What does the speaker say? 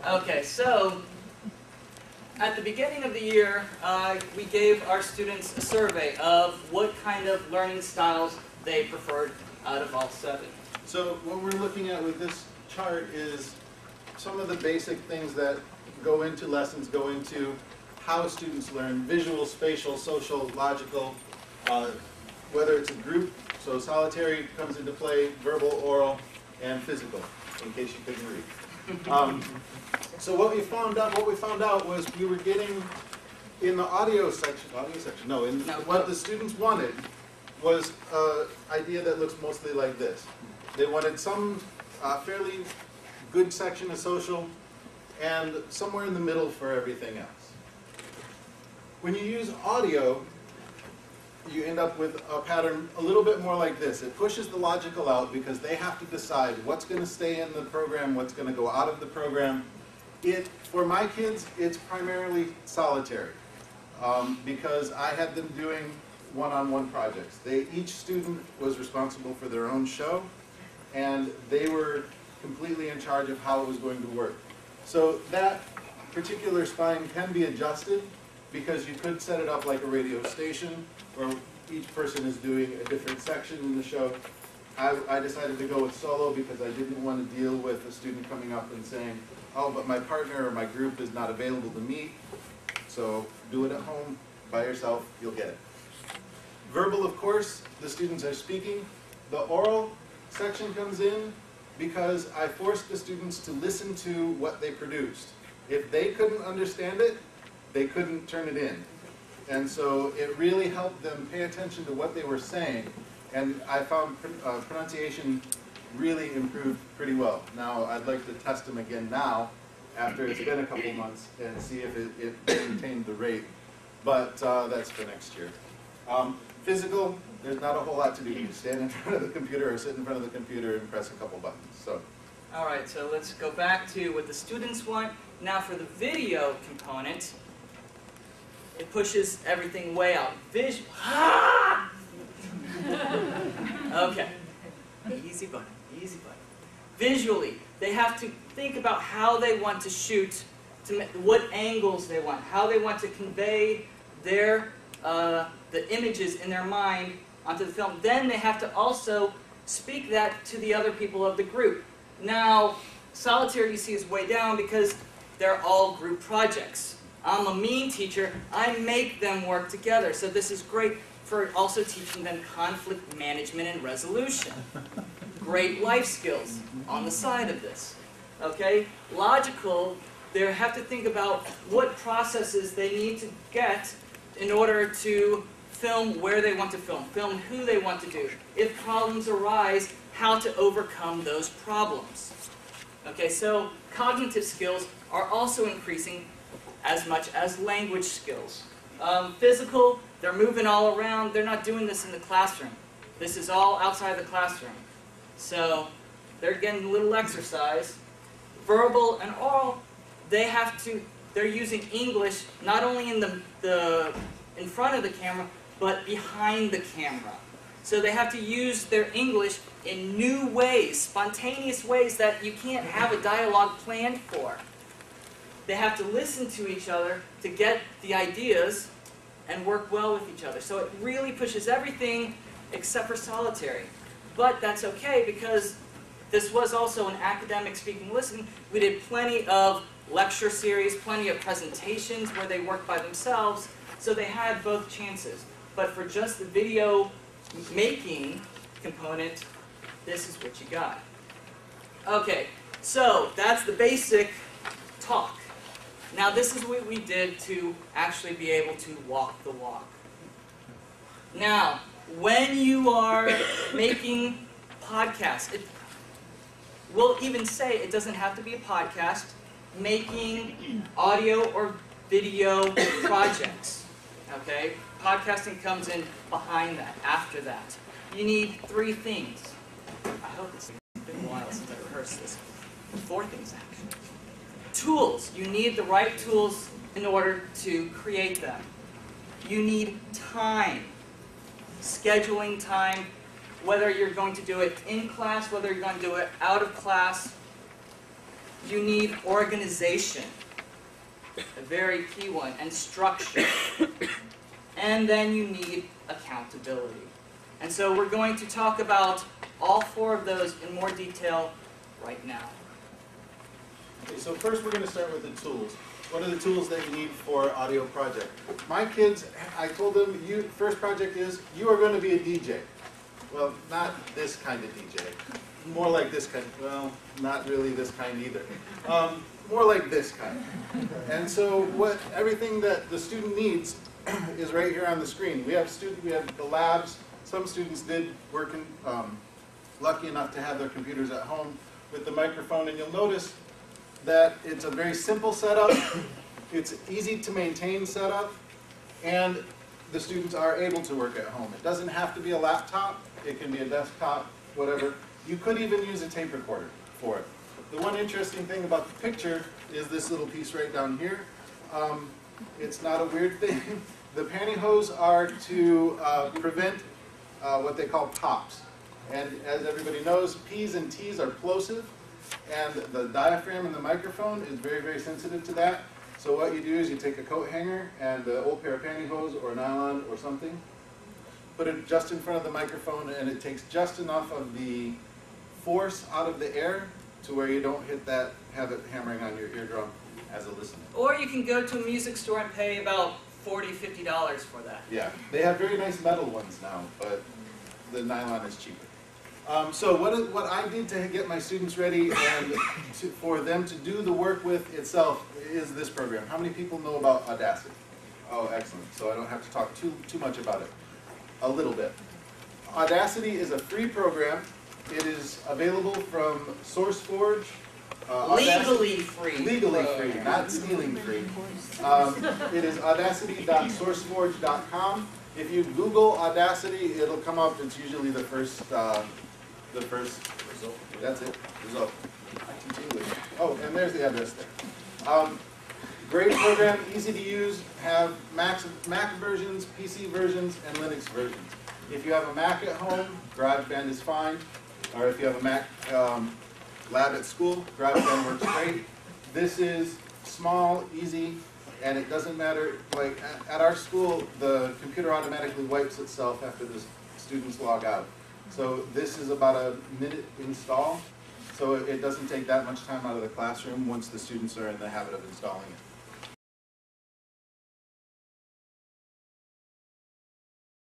Okay, so at the beginning of the year, we gave our students a survey of what kind of learning styles they preferred out of all 7. So what we're looking at with this chart is some of the basic things that go into lessons, go into how students learn: visual, spatial, social, logical, whether it's a group, so solitary comes into play, verbal, oral, and physical, in case you couldn't read. So what we found out was we were getting in the audio section, what the students wanted was an idea that looks mostly like this. They wanted some fairly good section of social and somewhere in the middle for everything else. When you use audio, you end up with a pattern a little bit more like this. It pushes the logical out because they have to decide what's going to stay in the program, what's going to go out of the program. For my kids, it's primarily solitary because I had them doing one-on-one projects. Each student was responsible for their own show, and they were completely in charge of how it was going to work. So that particular spine can be adjusted because you could set it up like a radio station where each person is doing a different section in the show. I decided to go with solo because I didn't want to deal with a student coming up and saying, oh, but my partner or my group is not available to meet, so do it at home by yourself, you'll get it. Verbal, of course, the students are speaking. The oral section comes in because I forced the students to listen to what they produced. If they couldn't understand it, they couldn't turn it in. And so it really helped them pay attention to what they were saying. And I found pronunciation really improved pretty well. Now, I'd like to test them again now, after it's been a couple months, and see if it maintained the rate. But that's for next year. Physical, there's not a whole lot to do. You stand in front of the computer or sit in front of the computer and press a couple buttons. So. All right, so let's go back to what the students want. Now for the video component, it pushes everything way out. Okay, easy button, easy button. Visually, they have to think about how they want to shoot, what angles they want, how they want to convey the images in their mind onto the film. Then they have to also speak that to the other people of the group. Now, solitary you see is way down because they're all group projects. I'm a mean teacher. I make them work together. So this is great for also teaching them conflict management and resolution. Great life skills on the side of this. Okay? Logical, they have to think about what processes they need to get in order to film where they want to film who they want to do. If problems arise, how to overcome those problems. Okay, so cognitive skills are also increasing as much as language skills. Physical, they're moving all around. They're not doing this in the classroom. This is all outside the classroom. So they're getting a little exercise. Verbal and oral, they're using English not only in front of the camera, but behind the camera. So they have to use their English in new ways, spontaneous ways that you can't have a dialogue planned for. They have to listen to each other to get the ideas and work well with each other. So it really pushes everything except for solitary. But that's okay because this was also an academic speaking listening. We did plenty of lecture series, plenty of presentations where they worked by themselves, so they had both chances. But for just the video making component, this is what you got. Okay, so that's the basic talk. Now this is what we did to actually be able to walk the walk. Now, when you are making podcasts, we'll even say it doesn't have to be a podcast, making audio or video projects. Okay? Podcasting comes in behind that, after that. You need 3 things. I hope it's been a while since I rehearsed this. 4 things, actually. Tools. You need the right tools in order to create them. You need time. Scheduling time, whether you're going to do it in class, whether you're going to do it out of class. You need organization, a very key one, and structure. And then you need accountability. And so we're going to talk about all four of those in more detail right now. Okay, so first we're going to start with the tools. What are the tools that you need for audio project? My kids, I told them, first project is, you are going to be a DJ. Well, not this kind of DJ. More like this kind. Well, not really this kind either. More like this kind. And so everything that the student needs is right here on the screen. We have the labs. Some students did work lucky enough to have their computers at home with the microphone, and you'll notice that it's a very simple setup, it's easy to maintain setup, and the students are able to work at home. It doesn't have to be a laptop, it can be a desktop, whatever. You could even use a tape recorder for it. The one interesting thing about the picture is this little piece right down here. It's not a weird thing. The pantyhose are to prevent what they call pops. And as everybody knows, P's and T's are plosive. And the diaphragm in the microphone is very, very sensitive to that. So what you do is you take a coat hanger and an old pair of pantyhose or nylon or something, put it just in front of the microphone, and it takes just enough of the force out of the air to where you don't have it hammering on your eardrum as a listener. Or you can go to a music store and pay about $40, $50 for that. Yeah, they have very nice metal ones now, but the nylon is cheaper. So what I did to get my students ready and for them to do the work with itself is this program. How many people know about Audacity? Oh, excellent. So I don't have to talk too much about it. A little bit. Audacity is a free program. It is available from SourceForge. Legally free. Legally free, not stealing free. It is audacity.sourceforge.com. If you Google Audacity, it'll come up. It's usually the first result. That's it. Result. I teach English. Oh, and there's the address there. Great program, easy to use. Have Mac versions, PC versions, and Linux versions. If you have a Mac at home, GarageBand is fine. Or if you have a Mac lab at school, GarageBand works great. This is small, easy, and it doesn't matter. Like at our school, the computer automatically wipes itself after the students log out. So this is about a minute install. So it doesn't take that much time out of the classroom once the students are in the habit of installing it.